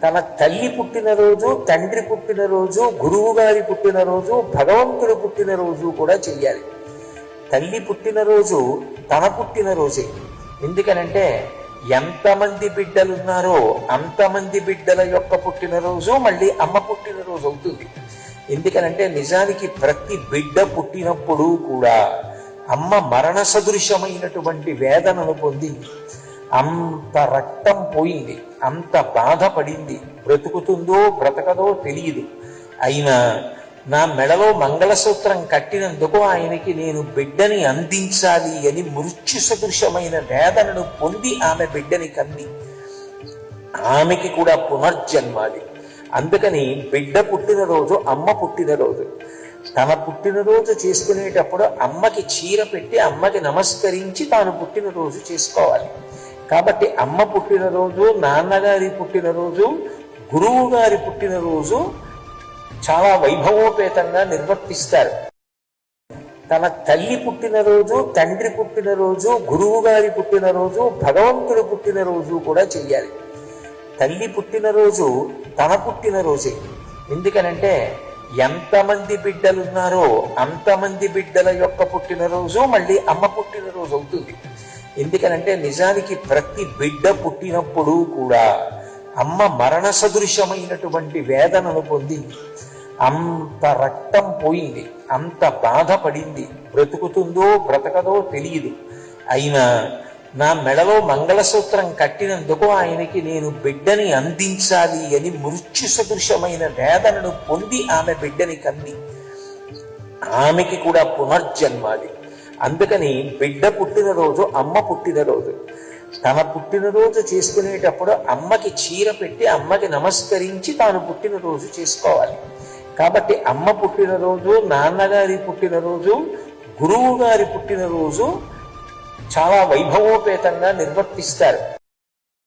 తన తల్లి పుట్టినరోజు, తండ్రి పుట్టినరోజు, గురువు గారి పుట్టినరోజు, భగవంతుడి పుట్టినరోజు కూడా చెయ్యాలి. తల్లి పుట్టినరోజు తన పుట్టినరోజే. ఎందుకనంటే ఎంతమంది బిడ్డలున్నారో అంతమంది బిడ్డల యొక్క పుట్టినరోజు మళ్ళీ అమ్మ పుట్టినరోజు అవుతుంది. ఎందుకనంటే నిజానికి ప్రతి బిడ్డ పుట్టినప్పుడు కూడా అమ్మ మరణ సదృశమైనటువంటి వేదనను పొందింది. అంత రక్తం పోయింది, అంత బాధపడింది. బ్రతుకుతుందో బ్రతకదో తెలియదు. అయినా నా మెడలో మంగళసూత్రం కట్టినందుకు ఆయనకి నేను బిడ్డని అందించాలి అని మృత్యు సదృశమైన వేదనను పొంది ఆమె బిడ్డని కంది. ఆమెకి కూడా పునర్జన్మాది. అందుకని బిడ్డ పుట్టినరోజు అమ్మ పుట్టినరోజు. తన పుట్టినరోజు చేసుకునేటప్పుడు అమ్మకి చీర పెట్టి అమ్మకి నమస్కరించి తాను పుట్టినరోజు చేసుకోవాలి. కాబట్టి అమ్మ పుట్టినరోజు, నాన్నగారి పుట్టినరోజు, గురువు గారి పుట్టినరోజు చాలా వైభవోపేతంగా నిర్వర్తిస్తారు. తన తల్లి పుట్టినరోజు, తండ్రి పుట్టినరోజు, గురువు గారి పుట్టినరోజు, భగవంతుడి పుట్టినరోజు కూడా చెయ్యాలి. తల్లి పుట్టినరోజు తన పుట్టినరోజే. ఎందుకనంటే ఎంతమంది బిడ్డలున్నారో అంతమంది బిడ్డల యొక్క పుట్టినరోజు మళ్ళీ అమ్మ పుట్టినరోజు అవుతుంది. ఎందుకనంటే నిజానికి ప్రతి బిడ్డ పుట్టినప్పుడు కూడా అమ్మ మరణ సదృశమైనటువంటి వేదనను పొందింది. అంత రక్తం పోయింది, అంత బాధపడింది. బ్రతుకుతుందో బ్రతకదో తెలియదు. అయినా నా మెడలో మంగళసూత్రం కట్టినందుకు ఆయనకి నేను బిడ్డని అందించాలి అని మృత్యు సదృశమైన వేదనను పొంది ఆమె బిడ్డని కంది. ఆమెకి కూడా పునర్జన్మాది. అందుకని బిడ్డ పుట్టినరోజు అమ్మ పుట్టినరోజు. తన పుట్టినరోజు చేసుకునేటప్పుడు అమ్మకి చీర పెట్టి అమ్మకి నమస్కరించి తాను పుట్టినరోజు చేసుకోవాలి. కాబట్టి అమ్మ పుట్టినరోజు, నాన్నగారి పుట్టినరోజు, గురువు గారి పుట్టినరోజు చాలా వైభవోపేతంగా నిర్వర్తిస్తారు.